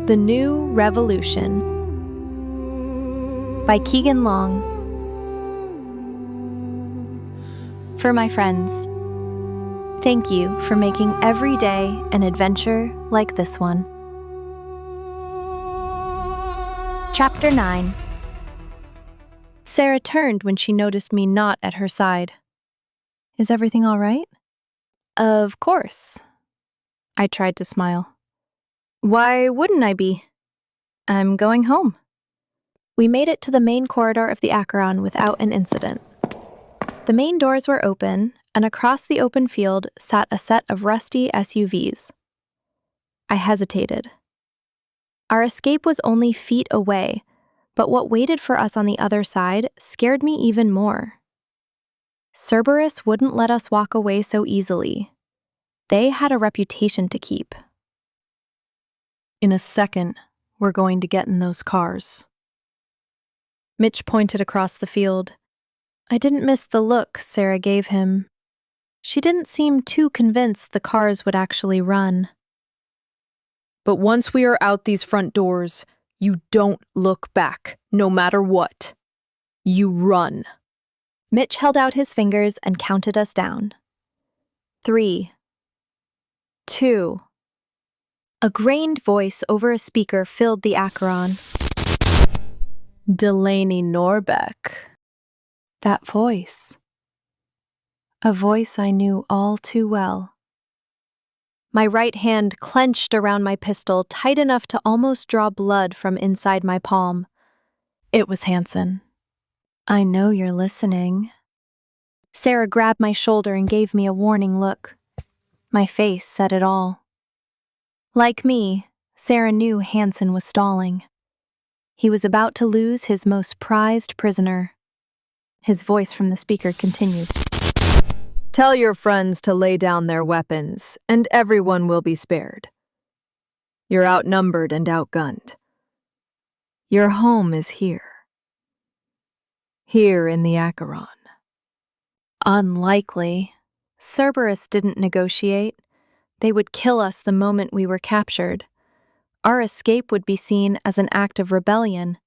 The New Revolution by Keegan Long. For my friends, thank you for making every day an adventure like this one. Chapter 9. Sarah turned when she noticed me not at her side. Is everything all right? Of course. I tried to smile. Why wouldn't I be? I'm going home. We made it to the main corridor of the Acheron without an incident. The main doors were open, and across the open field sat a set of rusty SUVs. I hesitated. Our escape was only feet away, but what waited for us on the other side scared me even more. Cerberus wouldn't let us walk away so easily. They had a reputation to keep. In a second, we're going to get in those cars. Mitch pointed across the field. I didn't miss the look Sarah gave him. She didn't seem too convinced the cars would actually run. But once we are out these front doors, you don't look back, no matter what. You run. Mitch held out his fingers and counted us down. 3, 2. A grained voice over a speaker filled the Acheron. Delaney Norbeck. That voice. A voice I knew all too well. My right hand clenched around my pistol, tight enough to almost draw blood from inside my palm. It was Hansen. I know you're listening. Sarah grabbed my shoulder and gave me a warning look. My face said it all. Like me, Sarah knew Hansen was stalling. He was about to lose his most prized prisoner. His voice from the speaker continued. Tell your friends to lay down their weapons, and everyone will be spared. You're outnumbered and outgunned. Your home is here. Here in the Acheron. Unlikely. Cerberus didn't negotiate. They would kill us the moment we were captured. Our escape would be seen as an act of rebellion,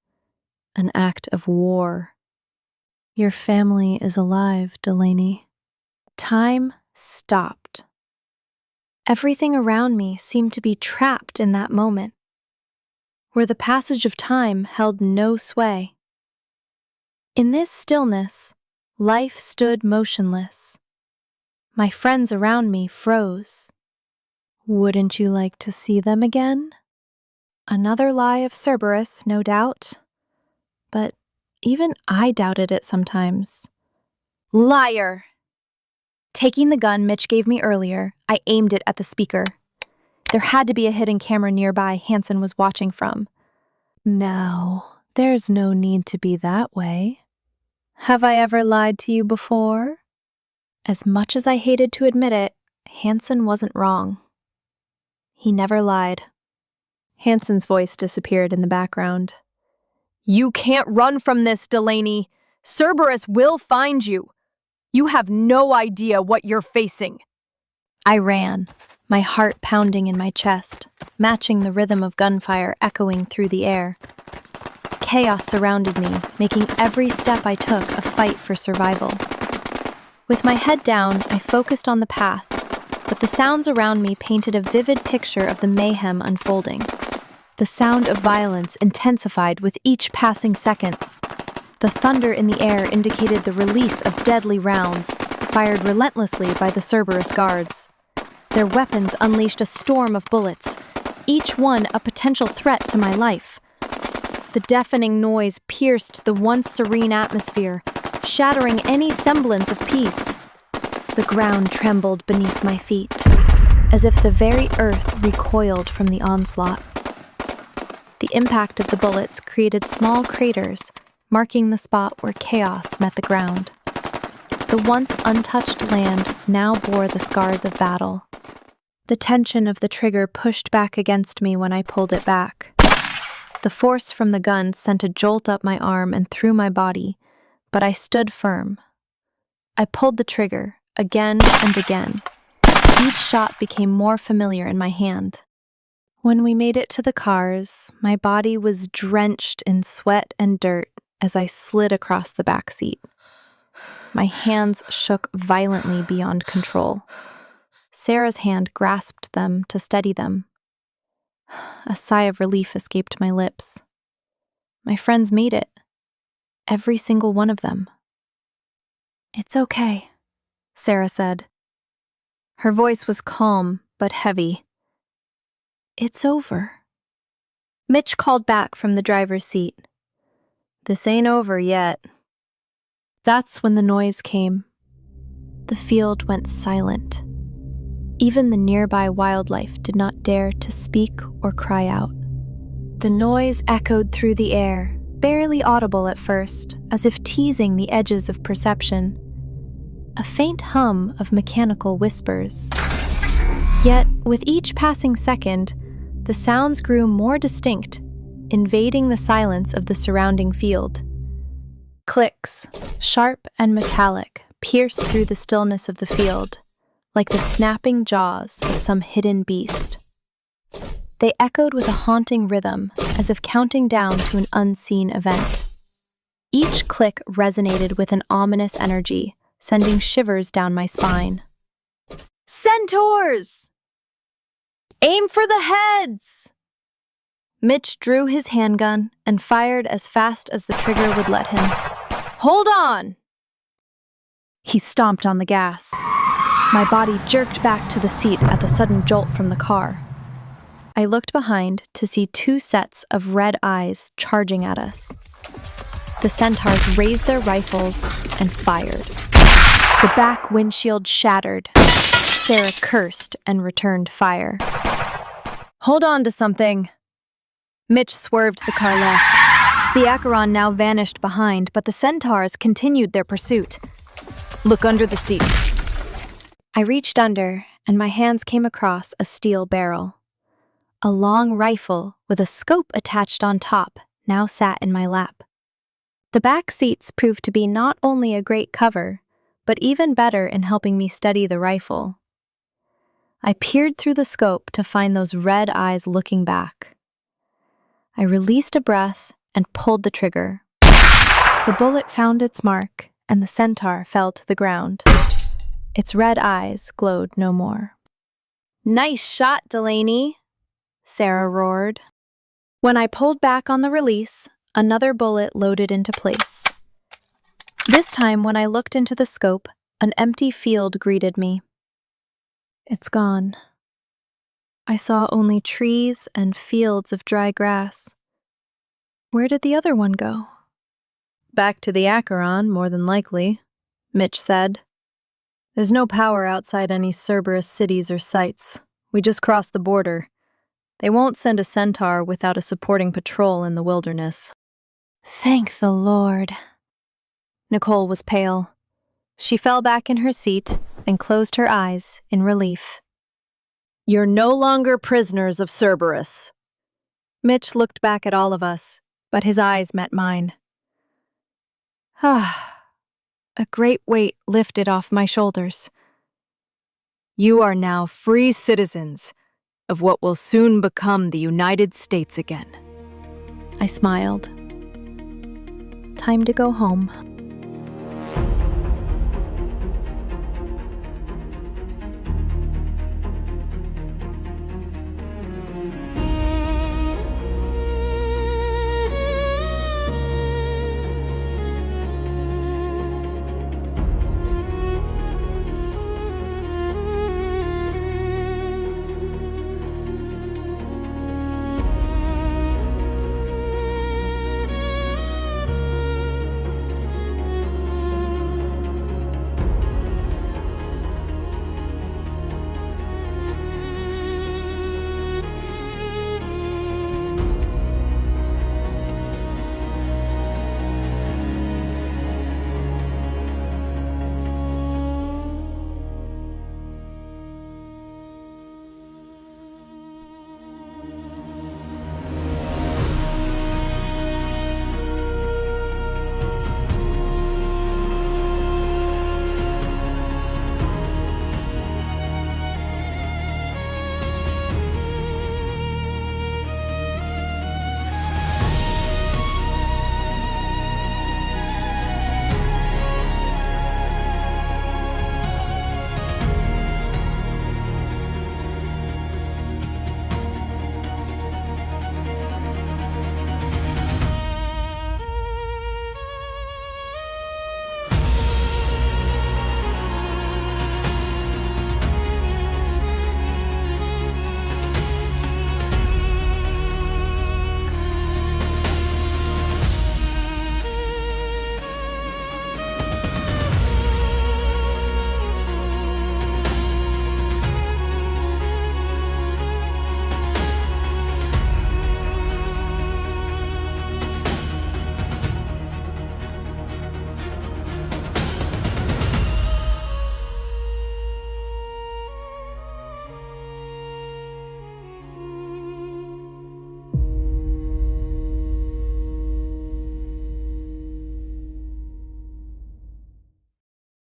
an act of war. Your family is alive, Delaney. Time stopped. Everything around me seemed to be trapped in that moment, where the passage of time held no sway. In this stillness, life stood motionless. My friends around me froze. Wouldn't you like to see them again? Another lie of Cerberus, no doubt. But even I doubted it sometimes. Liar! Taking the gun Mitch gave me earlier, I aimed it at the speaker. There had to be a hidden camera nearby Hansen was watching from. Now, there's no need to be that way. Have I ever lied to you before? As much as I hated to admit it, Hansen wasn't wrong. He never lied. Hansen's voice disappeared in the background. You can't run from this, Delaney. Cerberus will find you. You have no idea what you're facing. I ran, my heart pounding in my chest, matching the rhythm of gunfire echoing through the air. Chaos surrounded me, making every step I took a fight for survival. With my head down, I focused on the path, but the sounds around me painted a vivid picture of the mayhem unfolding. The sound of violence intensified with each passing second. The thunder in the air indicated the release of deadly rounds, fired relentlessly by the Cerberus guards. Their weapons unleashed a storm of bullets, each one a potential threat to my life. The deafening noise pierced the once serene atmosphere, shattering any semblance of peace. The ground trembled beneath my feet, as if the very earth recoiled from the onslaught. The impact of the bullets created small craters, marking the spot where chaos met the ground. The once untouched land now bore the scars of battle. The tension of the trigger pushed back against me when I pulled it back. The force from the gun sent a jolt up my arm and through my body, but I stood firm. I pulled the trigger, again and again. Each shot became more familiar in my hand. When we made it to the cars, my body was drenched in sweat and dirt as I slid across the back seat. My hands shook violently beyond control. Sarah's hand grasped them to steady them. A sigh of relief escaped my lips. My friends made it. Every single one of them. "It's okay," Sarah said. Her voice was calm but heavy. "It's over." Mitch called back from the driver's seat. "This ain't over yet." That's when the noise came. The field went silent. Even the nearby wildlife did not dare to speak or cry out. The noise echoed through the air, barely audible at first, as if teasing the edges of perception. A faint hum of mechanical whispers. Yet, with each passing second, the sounds grew more distinct, invading the silence of the surrounding field. Clicks, sharp and metallic, pierced through the stillness of the field, like the snapping jaws of some hidden beast. They echoed with a haunting rhythm, as if counting down to an unseen event. Each click resonated with an ominous energy, sending shivers down my spine. "Centaurs! Aim for the heads!" Mitch drew his handgun and fired as fast as the trigger would let him. "Hold on!" He stomped on the gas. My body jerked back to the seat at the sudden jolt from the car. I looked behind to see two sets of red eyes charging at us. The Centaurs raised their rifles and fired. The back windshield shattered. Sarah cursed and returned fire. "Hold on to something." Mitch swerved the car left. The Acheron now vanished behind, but the Centaurs continued their pursuit. "Look under the seat." I reached under, and my hands came across a steel barrel. A long rifle with a scope attached on top now sat in my lap. The back seats proved to be not only a great cover, but even better in helping me steady the rifle. I peered through the scope to find those red eyes looking back. I released a breath and pulled the trigger. The bullet found its mark, and the centaur fell to the ground. Its red eyes glowed no more. "Nice shot, Delaney," Sarah roared. When I pulled back on the release, another bullet loaded into place. This time, when I looked into the scope, an empty field greeted me. It's gone. I saw only trees and fields of dry grass. Where did the other one go? "Back to the Acheron, more than likely," Mitch said. "There's no power outside any Cerberus cities or sites. We just crossed the border. They won't send a centaur without a supporting patrol in the wilderness." Thank the Lord. Nicole was pale. She fell back in her seat and closed her eyes in relief. "You're no longer prisoners of Cerberus." Mitch looked back at all of us, but his eyes met mine. A great weight lifted off my shoulders. "You are now free citizens of what will soon become the United States again." I smiled. Time to go home.